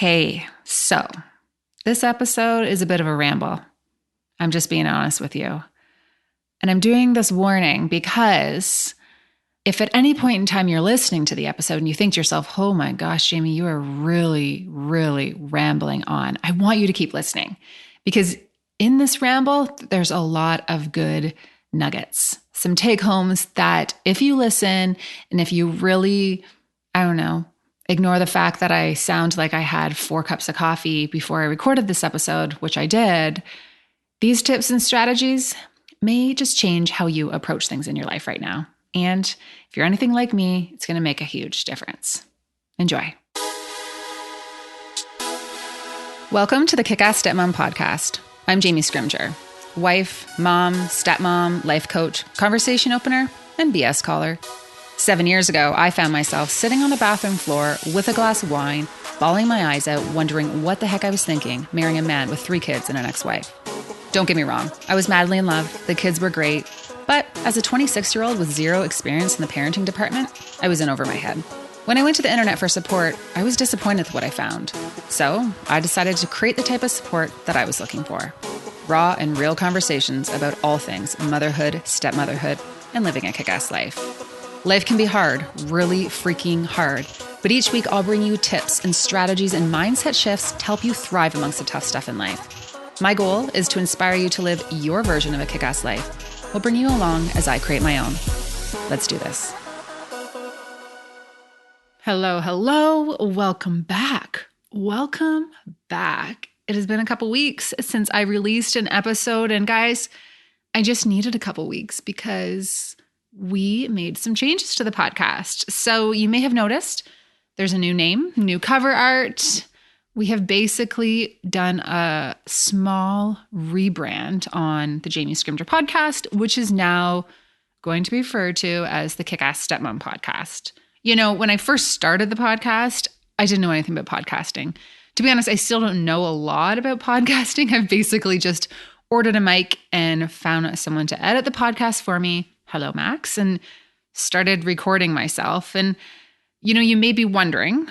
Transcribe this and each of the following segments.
Hey, so this episode is a bit of a ramble. I'm just being honest with you. And I'm doing this warning because if at any point in time you're listening to the episode and you think to yourself, oh my gosh, Jamie, you are really, really rambling on, I want you to keep listening because in this ramble, there's a lot of good nuggets, some take homes that if you listen and if you really, ignore the fact that I sound like I had 4 cups of coffee before I recorded this episode, which I did, these tips and strategies may just change how you approach things in your life right now. And if you're anything like me, it's going to make a huge difference. Enjoy. Welcome to the Kick-Ass Stepmom podcast. I'm Jamie Scrimger, wife, mom, stepmom, life coach, conversation opener, and BS caller. 7 years ago, I found myself sitting on the bathroom floor with a glass of wine, bawling my eyes out, wondering what the heck I was thinking, marrying a man with 3 kids and an ex-wife. Don't get me wrong, I was madly in love, the kids were great, but as a 26-year-old with zero experience in the parenting department, I was in over my head. When I went to the internet for support, I was disappointed with what I found. So I decided to create the type of support that I was looking for. Raw and real conversations about all things motherhood, stepmotherhood, and living a kick-ass life. Life can be hard, really freaking hard, but each week I'll bring you tips and strategies and mindset shifts to help you thrive amongst the tough stuff in life. My goal is to inspire you to live your version of a kick-ass life. We'll bring you along as I create my own. Let's do this. Hello. Welcome back. It has been a couple weeks since I released an episode, and guys, I just needed a couple weeks because we made some changes to the podcast. So you may have noticed there's a new name, new cover art. We have basically done a small rebrand on the Jamie Scrimger podcast, which is now going to be referred to as the Kick-Ass Stepmom podcast. You know, when I first started the podcast, I didn't know anything about podcasting. To be honest, I still don't know a lot about podcasting. I've basically just ordered a mic and found someone to edit the podcast for me. Hello, Max, and started recording myself. And, you may be wondering,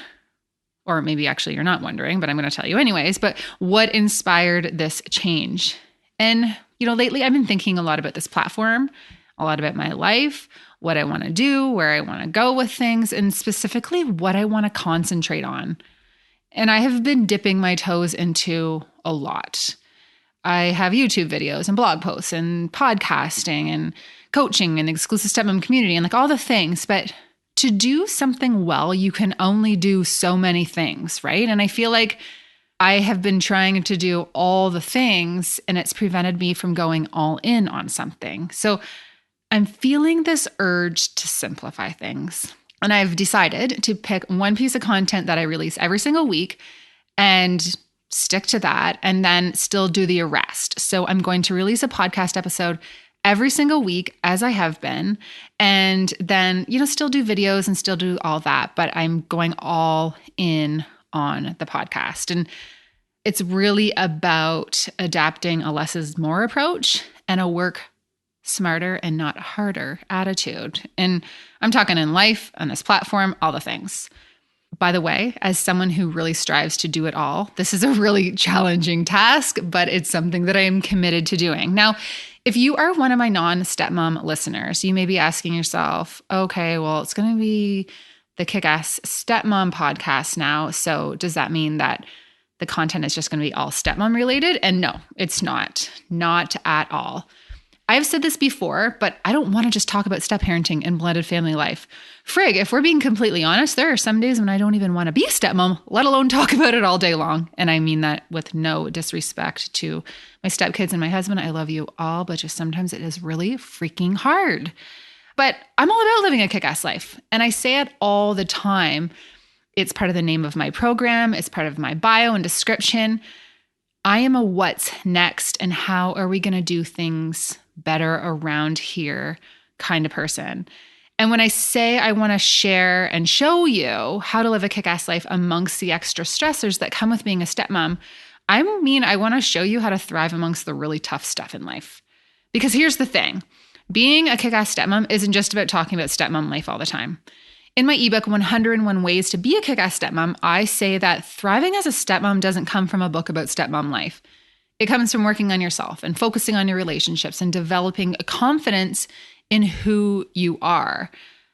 or maybe actually you're not wondering, but I'm going to tell you anyways, but what inspired this change? And, lately I've been thinking a lot about this platform, a lot about my life, what I want to do, where I want to go with things, and specifically what I want to concentrate on. And I have been dipping my toes into a lot. I have YouTube videos and blog posts and podcasting and coaching and exclusive stepmom community and all the things. But to do something well, you can only do so many things, right? And I feel like I have been trying to do all the things and it's prevented me from going all in on something. So I'm feeling this urge to simplify things. And I've decided to pick one piece of content that I release every single week and stick to that and then still do the rest. So I'm going to release a podcast episode every single week as I have been, and then, still do videos and still do all that, but I'm going all in on the podcast. And it's really about adapting a less is more approach and a work smarter and not harder attitude. And I'm talking in life, on this platform, all the things. By the way, as someone who really strives to do it all, this is a really challenging task, but it's something that I am committed to doing. Now, if you are one of my non-stepmom listeners, you may be asking yourself, okay, well, it's going to be the Kick-Ass Stepmom podcast now. So does that mean that the content is just going to be all stepmom related? And no, it's not at all. I've said this before, but I don't want to just talk about step parenting and blended family life. Frig, if we're being completely honest, there are some days when I don't even want to be a stepmom, let alone talk about it all day long. And I mean that with no disrespect to my stepkids and my husband. I love you all, but just sometimes it is really freaking hard. But I'm all about living a kick-ass life. And I say it all the time. It's part of the name of my program. It's part of my bio and description. I am a what's next and how are we going to do things better around here kind of person. And when I say I want to share and show you how to live a kick-ass life amongst the extra stressors that come with being a stepmom, I want to show you how to thrive amongst the really tough stuff in life. Because here's the thing. Being a kick-ass stepmom isn't just about talking about stepmom life all the time. In my ebook, 101 Ways to Be a Kick-Ass Stepmom, I say that thriving as a stepmom doesn't come from a book about stepmom life. It comes from working on yourself and focusing on your relationships and developing a confidence in who you are.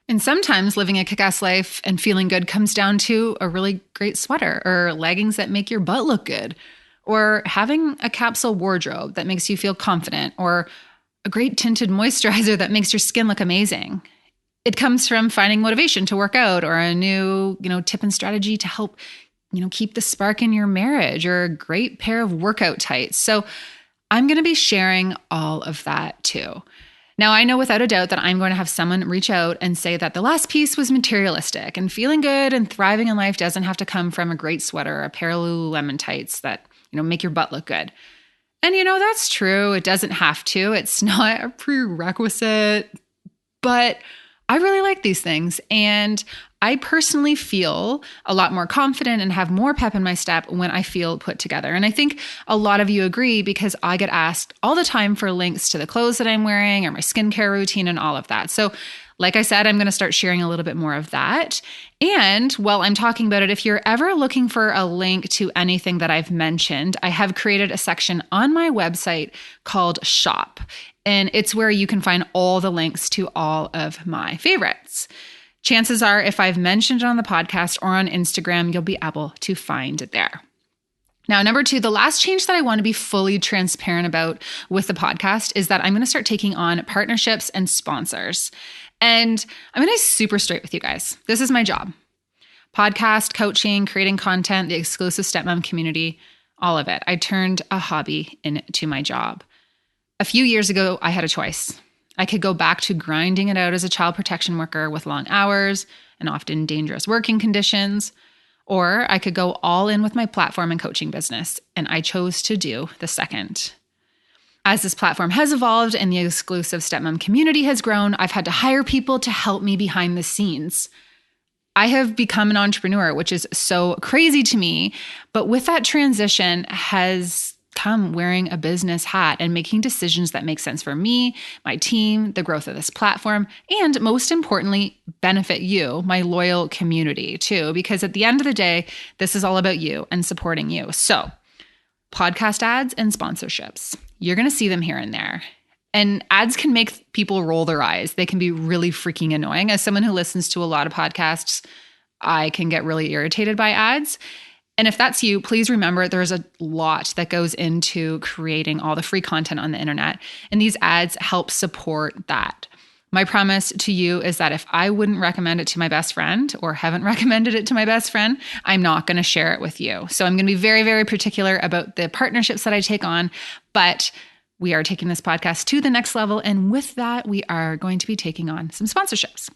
And sometimes living a kick-ass life and feeling good comes down to a really great sweater or leggings that make your butt look good, or having a capsule wardrobe that makes you feel confident, or a great tinted moisturizer that makes your skin look amazing. It comes from finding motivation to work out, or a new, tip and strategy to help keep the spark in your marriage, or a great pair of workout tights. So I'm going to be sharing all of that too. Now, I know without a doubt that I'm going to have someone reach out and say that the last piece was materialistic, and feeling good and thriving in life doesn't have to come from a great sweater or a pair of Lululemon tights that, make your butt look good. And that's true. It doesn't have to. It's not a prerequisite, but I really like these things. And I personally feel a lot more confident and have more pep in my step when I feel put together. And I think a lot of you agree, because I get asked all the time for links to the clothes that I'm wearing or my skincare routine and all of that. So like I said, I'm going to start sharing a little bit more of that. And while I'm talking about it, if you're ever looking for a link to anything that I've mentioned, I have created a section on my website called Shop. And it's where you can find all the links to all of my favorites. Chances are, if I've mentioned it on the podcast or on Instagram, you'll be able to find it there. Now, number 2, the last change that I want to be fully transparent about with the podcast is that I'm going to start taking on partnerships and sponsors. And I'm going to be super straight with you guys. This is my job. Podcast, coaching, creating content, the exclusive stepmom community, all of it. I turned a hobby into my job. A few years ago, I had a choice. I could go back to grinding it out as a child protection worker with long hours and often dangerous working conditions, or I could go all in with my platform and coaching business, and I chose to do the second. As this platform has evolved and the exclusive stepmom community has grown, I've had to hire people to help me behind the scenes. I have become an entrepreneur, which is so crazy to me, but with that transition has come wearing a business hat and making decisions that make sense for me, my team, the growth of this platform, and most importantly, benefit you, my loyal community too, because at the end of the day, this is all about you and supporting you. So podcast ads and sponsorships, you're going to see them here and there. And ads can make people roll their eyes. They can be really freaking annoying. As someone who listens to a lot of podcasts, I can get really irritated by ads. And if that's you, please remember there's a lot that goes into creating all the free content on the internet, and these ads help support that. My promise to you is that if I wouldn't recommend it to my best friend or haven't recommended it to my best friend, I'm not going to share it with you. So I'm going to be very, very particular about the partnerships that I take on, but we are taking this podcast to the next level. And with that, we are going to be taking on some sponsorships.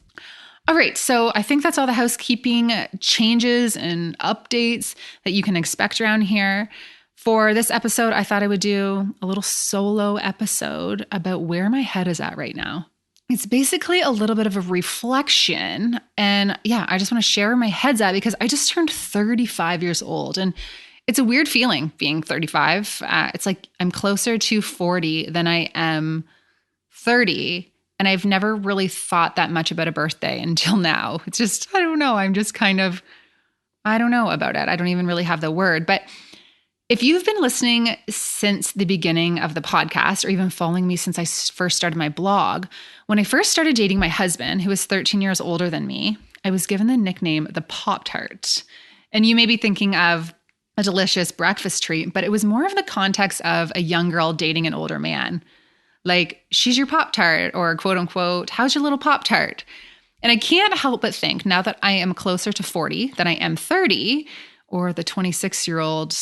All right, so I think that's all the housekeeping changes and updates that you can expect around here. For this episode, I thought I would do a little solo episode about where my head is at right now. It's basically a little bit of a reflection. And yeah, I just want to share where my head's at because I just turned 35 years old. And it's a weird feeling being 35. It's like I'm closer to 40 than I am 30. And I've never really thought that much about a birthday until now. It's just, I don't know. I'm just kind of, I don't know about it. I don't even really have the word. But if you've been listening since the beginning of the podcast, or even following me since I first started my blog, when I first started dating my husband, who was 13 years older than me, I was given the nickname the Pop-Tart. And you may be thinking of a delicious breakfast treat, but it was more of the context of a young girl dating an older man. Like, she's your Pop-Tart, or quote unquote, how's your little Pop-Tart? And I can't help but think, now that I am closer to 40 than I am 30, or the 26-year-old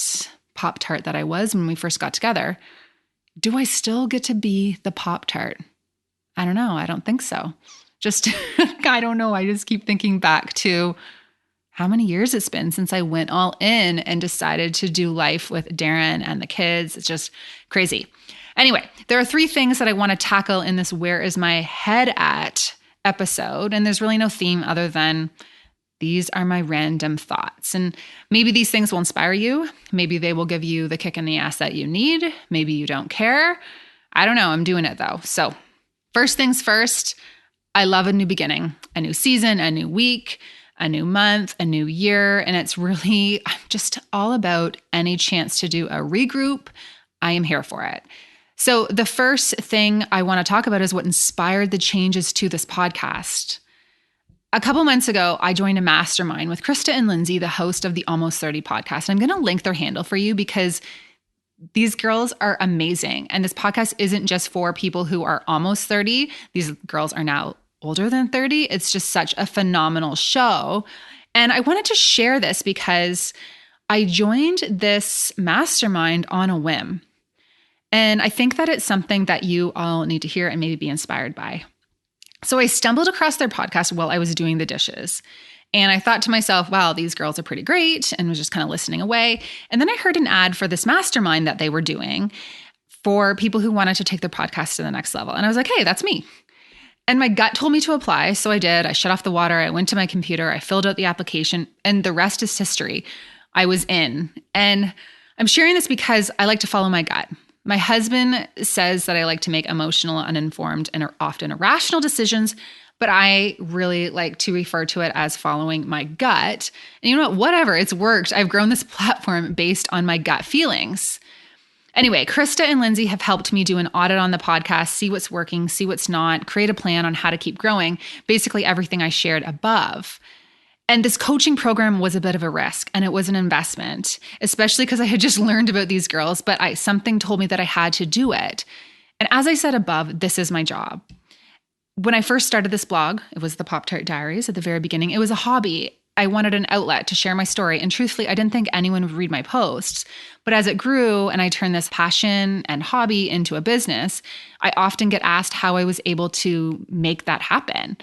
Pop-Tart that I was when we first got together, do I still get to be the Pop-Tart? I don't know. I don't think so. Just, I don't know. I just keep thinking back to how many years it's been since I went all in and decided to do life with Darren and the kids. It's just crazy. Anyway, there are 3 things that I want to tackle in this Where Is My Head At episode. And there's really no theme other than these are my random thoughts. And maybe these things will inspire you. Maybe they will give you the kick in the ass that you need. Maybe you don't care. I don't know. I'm doing it though. So first things first, I love a new beginning, a new season, a new week, a new month, a new year. And it's really just all about any chance to do a regroup. I am here for it. So the first thing I want to talk about is what inspired the changes to this podcast. A couple months ago, I joined a mastermind with Krista and Lindsay, the host of the Almost 30 podcast. And I'm going to link their handle for you because these girls are amazing. And this podcast isn't just for people who are almost 30. These girls are now older than 30. It's just such a phenomenal show. And I wanted to share this because I joined this mastermind on a whim. And I think that it's something that you all need to hear and maybe be inspired by. So I stumbled across their podcast while I was doing the dishes. And I thought to myself, wow, these girls are pretty great, and was just kind of listening away. And then I heard an ad for this mastermind that they were doing for people who wanted to take their podcast to the next level. And I was like, hey, that's me. And my gut told me to apply. So I did. I shut off the water. I went to my computer. I filled out the application, and the rest is history. I was in. And I'm sharing this because I like to follow my gut. My husband says that I like to make emotional, uninformed, and often irrational decisions, but I really like to refer to it as following my gut. And you know what? Whatever, it's worked. I've grown this platform based on my gut feelings. Anyway, Krista and Lindsay have helped me do an audit on the podcast, see what's working, see what's not, create a plan on how to keep growing, basically everything I shared above. And this coaching program was a bit of a risk, and it was an investment, especially because I had just learned about these girls, but something told me that I had to do it. And as I said above, this is my job. When I first started this blog, it was the Pop-Tart Diaries at the very beginning. It was a hobby. I wanted an outlet to share my story. And truthfully, I didn't think anyone would read my posts. But as it grew and I turned this passion and hobby into a business, I often get asked how I was able to make that happen.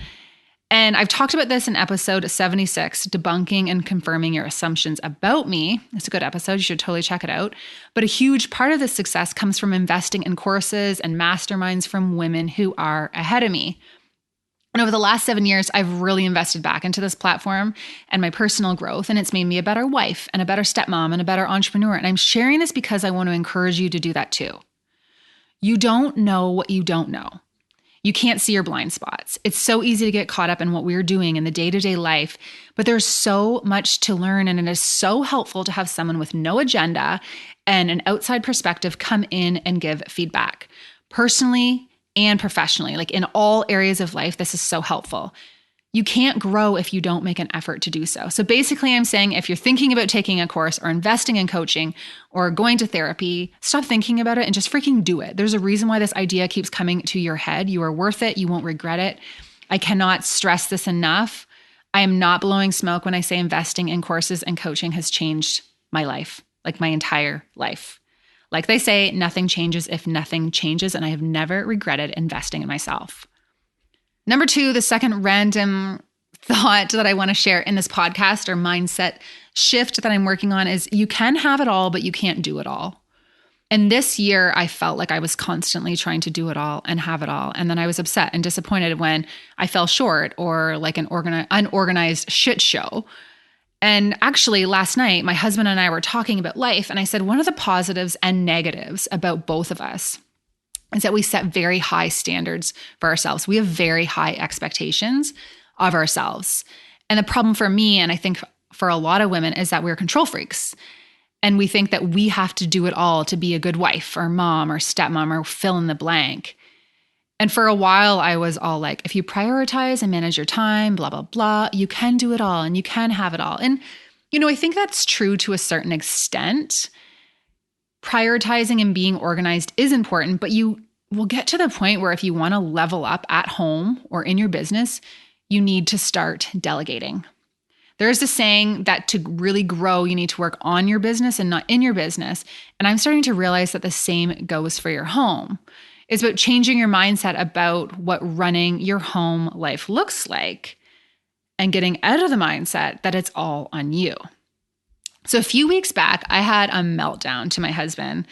And I've talked about this in episode 76, Debunking and Confirming Your Assumptions About Me. It's a good episode. You should totally check it out. But a huge part of this success comes from investing in courses and masterminds from women who are ahead of me. And over the last 7 years, I've really invested back into this platform and my personal growth. And it's made me a better wife and a better stepmom and a better entrepreneur. And I'm sharing this because I want to encourage you to do that too. You don't know what you don't know. You can't see your blind spots. It's so easy to get caught up in what we're doing in the day-to-day life, but there's so much to learn, and it is so helpful to have someone with no agenda and an outside perspective come in and give feedback. Personally and professionally, like in all areas of life, this is so helpful. You can't grow if you don't make an effort to do so. So basically, I'm saying if you're thinking about taking a course or investing in coaching or going to therapy, stop thinking about it and just freaking do it. There's a reason why this idea keeps coming to your head. You are worth it. You won't regret it. I cannot stress this enough. I am not blowing smoke when I say investing in courses and coaching has changed my life, like my entire life. Like they say, nothing changes if nothing changes, and I have never regretted investing in myself. Number 2, the second random thought that I want to share in this podcast or mindset shift that I'm working on is you can have it all, but you can't do it all. And this year, I felt like I was constantly trying to do it all and have it all. And then I was upset and disappointed when I fell short or like an unorganized shit show. And actually, last night, my husband and I were talking about life, and I said one of the positives and negatives about both of us is that we set very high standards for ourselves. We have very high expectations of ourselves. And the problem for me, and I think for a lot of women, is that we're control freaks. And we think that we have to do it all to be a good wife or mom or stepmom or fill in the blank. And for a while, I was all like, if you prioritize and manage your time, blah, blah, blah, you can do it all and you can have it all. And, you know, I think that's true to a certain extent. Prioritizing and being organized is important, but you will get to the point where if you want to level up at home or in your business, you need to start delegating. There's this saying that to really grow, you need to work on your business and not in your business. And I'm starting to realize that the same goes for your home. It's about changing your mindset about what running your home life looks like and getting out of the mindset that it's all on you. So a few weeks back, I had a meltdown to my husband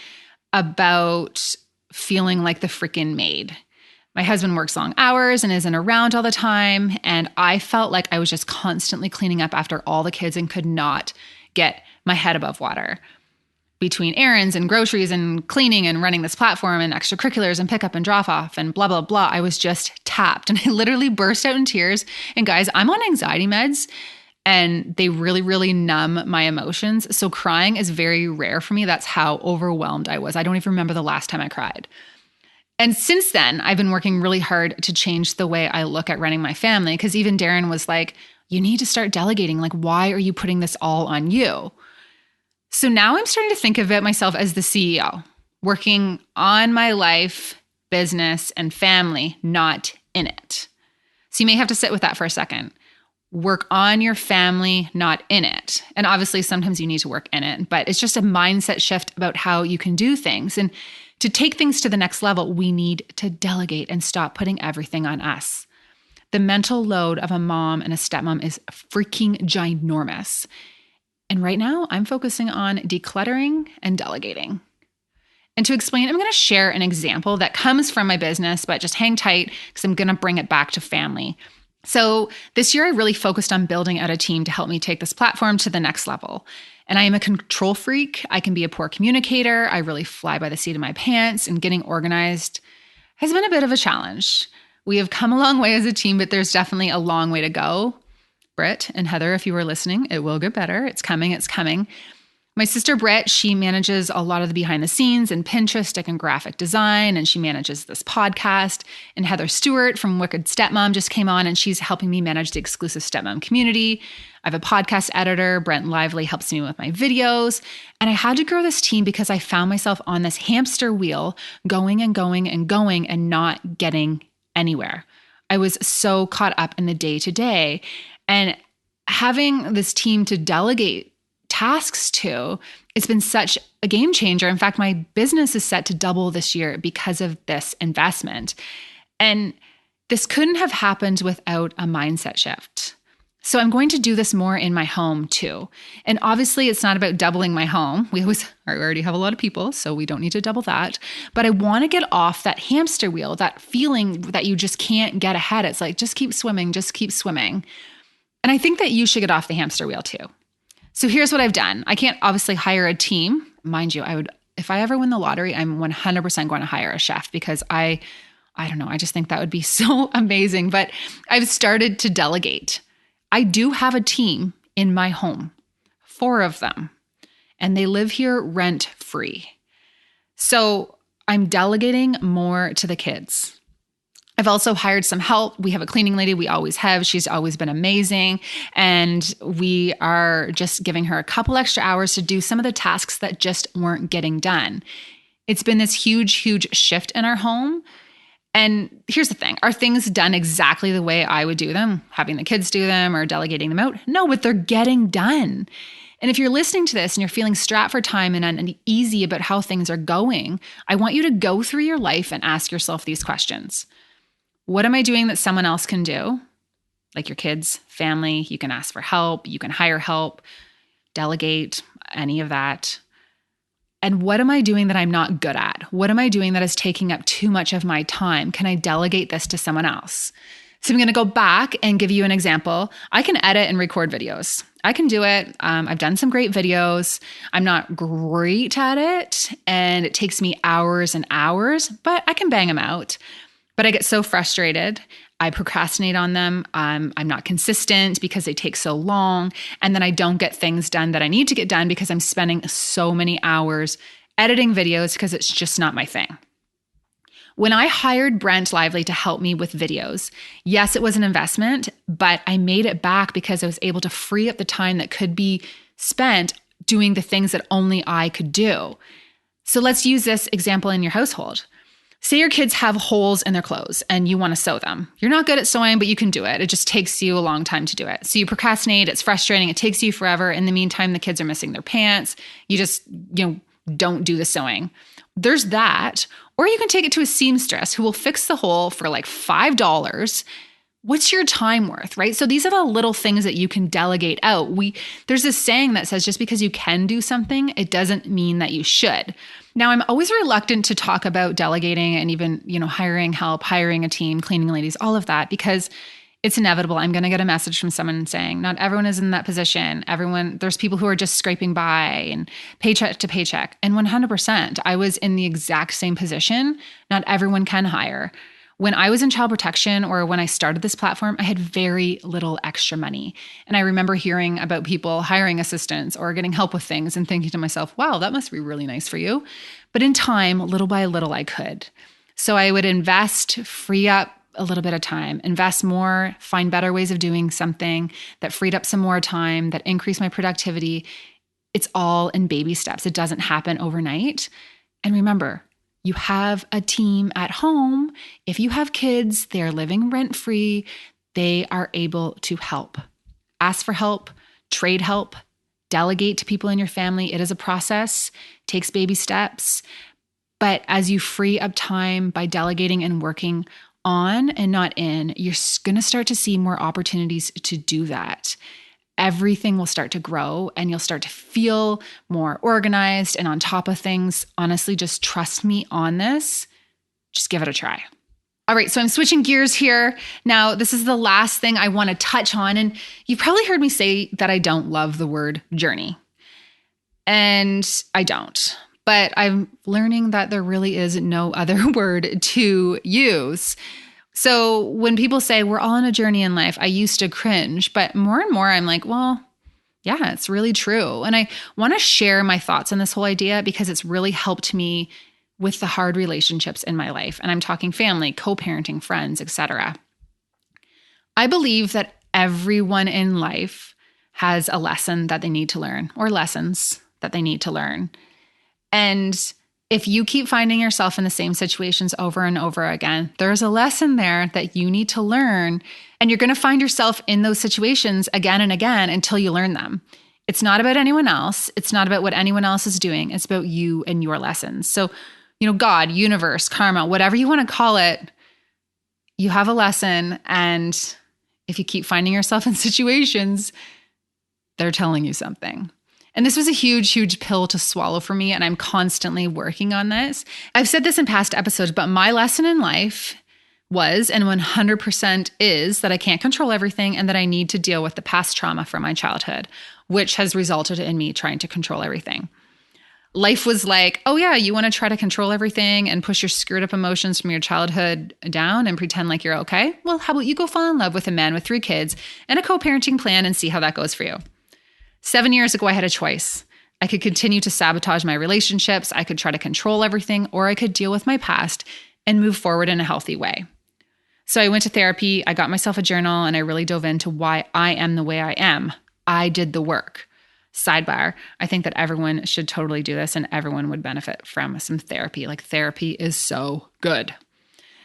about feeling like the freaking maid. My husband works long hours and isn't around all the time. And I felt like I was just constantly cleaning up after all the kids and could not get my head above water. between errands and groceries and cleaning and running this platform and extracurriculars and pickup and drop off and blah, blah, blah, I was just tapped. And I literally burst out in tears. And guys, I'm on anxiety meds and they really, really numb my emotions. So crying is very rare for me. That's how overwhelmed I was. I don't even remember the last time I cried. And since then, I've been working really hard to change the way I look at running my family. Because even Darren was like, you need to start delegating. Like, why are you putting this all on you? So now I'm starting to think of it myself as the CEO, working on my life, business, and family, not in it. So you may have to sit with that for a second. Work on your family, not in it. And obviously, sometimes you need to work in it, but it's just a mindset shift about how you can do things. And to take things to the next level, we need to delegate and stop putting everything on us. The mental load of a mom and a stepmom is freaking ginormous. And right now, I'm focusing on decluttering and delegating. And to explain, I'm going to share an example that comes from my business, but just hang tight because I'm going to bring it back to family. So this year, I really focused on building out a team to help me take this platform to the next level. And I am a control freak. I can be a poor communicator. I really fly by the seat of my pants, and getting organized has been a bit of a challenge. We have come a long way as a team, but there's definitely a long way to go. Britt and Heather, if you were listening, it will get better. It's coming. It's coming. My sister Britt, she manages a lot of the behind the scenes and Pinterest and graphic design, and she manages this podcast. And Heather Stewart from Wicked Stepmom just came on, and she's helping me manage the exclusive stepmom community. I have a podcast editor. Brent Lively helps me with my videos. And I had to grow this team because I found myself on this hamster wheel going and going and going and not getting anywhere. I was so caught up in the day-to-day. And having this team to delegate tasks to, it's been such a game changer. In fact, my business is set to double this year because of this investment. And this couldn't have happened without a mindset shift. So I'm going to do this more in my home too. And obviously it's not about doubling my home. We already have a lot of people, so we don't need to double that. But I want to get off that hamster wheel, that feeling that you just can't get ahead. It's like, just keep swimming, just keep swimming. And I think that you should get off the hamster wheel too. So here's what I've done. I can't obviously hire a team. Mind you, if I ever win the lottery, I'm 100% going to hire a chef because I don't know, I just think that would be so amazing. But I've started to delegate. I do have a team in my home, 4 of them, and they live here rent free. So I'm delegating more to the kids. I've also hired some help. We have a cleaning lady. We always have. She's always been amazing. And we are just giving her a couple extra hours to do some of the tasks that just weren't getting done. It's been this huge, huge shift in our home. And here's the thing. Are things done exactly the way I would do them? Having the kids do them or delegating them out? No, but they're getting done. And if you're listening to this and you're feeling strapped for time and uneasy about how things are going, I want you to go through your life and ask yourself these questions. What am I doing that someone else can do? Like your kids, family, you can ask for help, you can hire help, delegate, any of that. And what am I doing that I'm not good at? What am I doing that is taking up too much of my time? Can I delegate this to someone else? So I'm going to go back and give you an example. I can edit and record videos. I can do it. I've done some great videos. I'm not great at it, and it takes me hours and hours, but I can bang them out. But I get so frustrated. I procrastinate on them. I'm not consistent because they take so long. And then I don't get things done that I need to get done because I'm spending so many hours editing videos because it's just not my thing. When I hired Brent Lively to help me with videos, yes, it was an investment, but I made it back because I was able to free up the time that could be spent doing the things that only I could do. So let's use this example in your household. Say your kids have holes in their clothes and you want to sew them. You're not good at sewing, but you can do it. It just takes you a long time to do it. So you procrastinate. It's frustrating. It takes you forever. In the meantime, the kids are missing their pants. You just, don't do the sewing. There's that. Or you can take it to a seamstress who will fix the hole for like $5. What's your time worth, right? So these are the little things that you can delegate out. There's this saying that says just because you can do something, it doesn't mean that you should. Now, I'm always reluctant to talk about delegating and even, hiring help, hiring a team, cleaning ladies, all of that, because it's inevitable. I'm going to get a message from someone saying, not everyone is in that position. There's people who are just scraping by and paycheck to paycheck. And 100%, I was in the exact same position. Not everyone can hire. When I was in child protection or when I started this platform, I had very little extra money. And I remember hearing about people hiring assistants or getting help with things and thinking to myself, wow, that must be really nice for you. But in time, little by little, I could. So I would invest, free up a little bit of time, invest more, find better ways of doing something that freed up some more time, that increased my productivity. It's all in baby steps. It doesn't happen overnight. And remember, you have a team at home. If you have kids, they're living rent-free. They are able to help. Ask for help, trade help, delegate to people in your family. It is a process, takes baby steps. But as you free up time by delegating and working on and not in, you're going to start to see more opportunities to do that. Everything will start to grow and you'll start to feel more organized and on top of things. Honestly, just trust me on this. Just give it a try. All right, so I'm switching gears here. Now, this is the last thing I want to touch on. And you've probably heard me say that I don't love the word journey. And I don't. But I'm learning that there really is no other word to use. So when people say we're all on a journey in life, I used to cringe, but more and more I'm like, well, yeah, it's really true. And I want to share my thoughts on this whole idea because it's really helped me with the hard relationships in my life. And I'm talking family, co-parenting, friends, etc. I believe that everyone in life has a lesson that they need to learn or lessons that they need to learn. And if you keep finding yourself in the same situations over and over again, there's a lesson there that you need to learn. And you're going to find yourself in those situations again and again until you learn them. It's not about anyone else. It's not about what anyone else is doing. It's about you and your lessons. So, God, universe, karma, whatever you want to call it, you have a lesson. And if you keep finding yourself in situations, they're telling you something. And this was a huge, huge pill to swallow for me. And I'm constantly working on this. I've said this in past episodes, but my lesson in life was, and 100% is, that I can't control everything and that I need to deal with the past trauma from my childhood, which has resulted in me trying to control everything. Life was like, oh yeah, you want to try to control everything and push your screwed up emotions from your childhood down and pretend like you're okay? Well, how about you go fall in love with a man with 3 kids and a co-parenting plan and see how that goes for you? 7 years ago, I had a choice. I could continue to sabotage my relationships. I could try to control everything, or I could deal with my past and move forward in a healthy way. So I went to therapy. I got myself a journal and I really dove into why I am the way I am. I did the work. Sidebar, I think that everyone should totally do this and everyone would benefit from some therapy. Like, therapy is so good.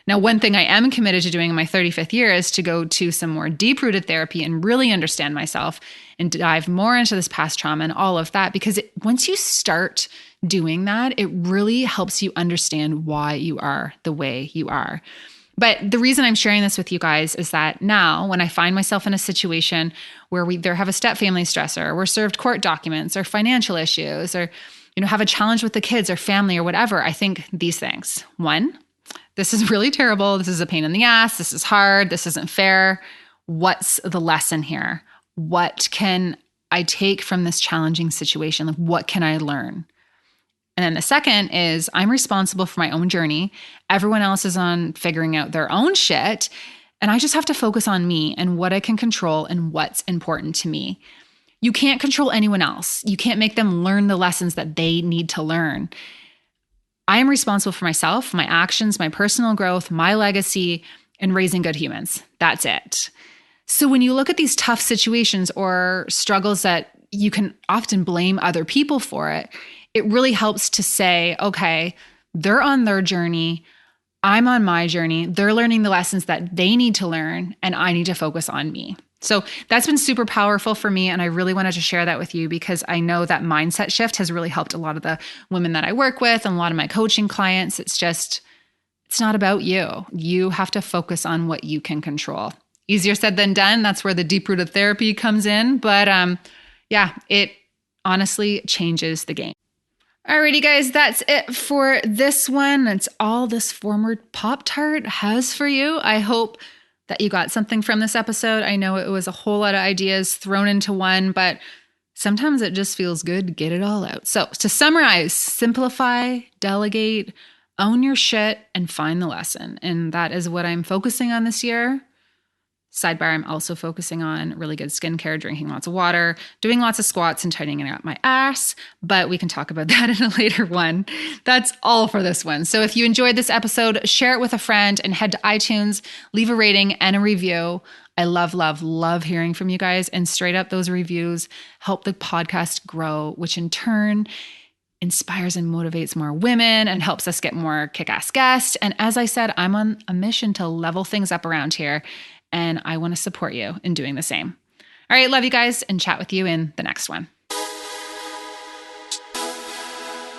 Now, one thing I am committed to doing in my 35th year is to go to some more deep-rooted therapy and really understand myself and dive more into this past trauma and all of that. Because once you start doing that, it really helps you understand why you are the way you are. But the reason I'm sharing this with you guys is that now when I find myself in a situation where we either have a step-family stressor, we're served court documents or financial issues, or have a challenge with the kids or family or whatever, I think these things. 1, this is really terrible. This is a pain in the ass. This is hard. This isn't fair. What's the lesson here? What can I take from this challenging situation? Like, what can I learn? And then the second is I'm responsible for my own journey. Everyone else is on figuring out their own shit. And I just have to focus on me and what I can control and what's important to me. You can't control anyone else. You can't make them learn the lessons that they need to learn. I am responsible for myself, my actions, my personal growth, my legacy, and raising good humans. That's it. So when you look at these tough situations or struggles that you can often blame other people for it, it really helps to say, okay, they're on their journey. I'm on my journey. They're learning the lessons that they need to learn, and I need to focus on me. So that's been super powerful for me. And I really wanted to share that with you because I know that mindset shift has really helped a lot of the women that I work with and a lot of my coaching clients. It's not about you. You have to focus on what you can control. Easier said than done. That's where the deep-rooted therapy comes in. But it honestly changes the game. Alrighty, guys, that's it for this one. It's all this forward Pop-Tart has for you. I hope that you got something from this episode. I know it was a whole lot of ideas thrown into one, but sometimes it just feels good to get it all out. So to summarize, simplify, delegate, own your shit, and find the lesson. And that is what I'm focusing on this year. Sidebar, I'm also focusing on really good skincare, drinking lots of water, doing lots of squats, and tightening out my ass. But we can talk about that in a later one. That's all for this one. So if you enjoyed this episode, share it with a friend and head to iTunes, leave a rating and a review. I love hearing from you guys. And straight up, those reviews help the podcast grow, which in turn inspires and motivates more women and helps us get more kick-ass guests. And as I said, I'm on a mission to level things up around here. And I want to support you in doing the same. All right, love you guys, and chat with you in the next one.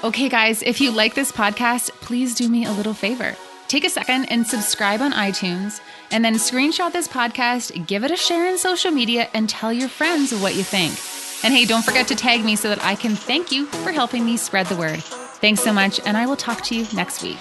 Okay, guys, if you like this podcast, please do me a little favor. Take a second and subscribe on iTunes, and then screenshot this podcast, give it a share in social media, and tell your friends what you think. And hey, don't forget to tag me so that I can thank you for helping me spread the word. Thanks so much, and I will talk to you next week.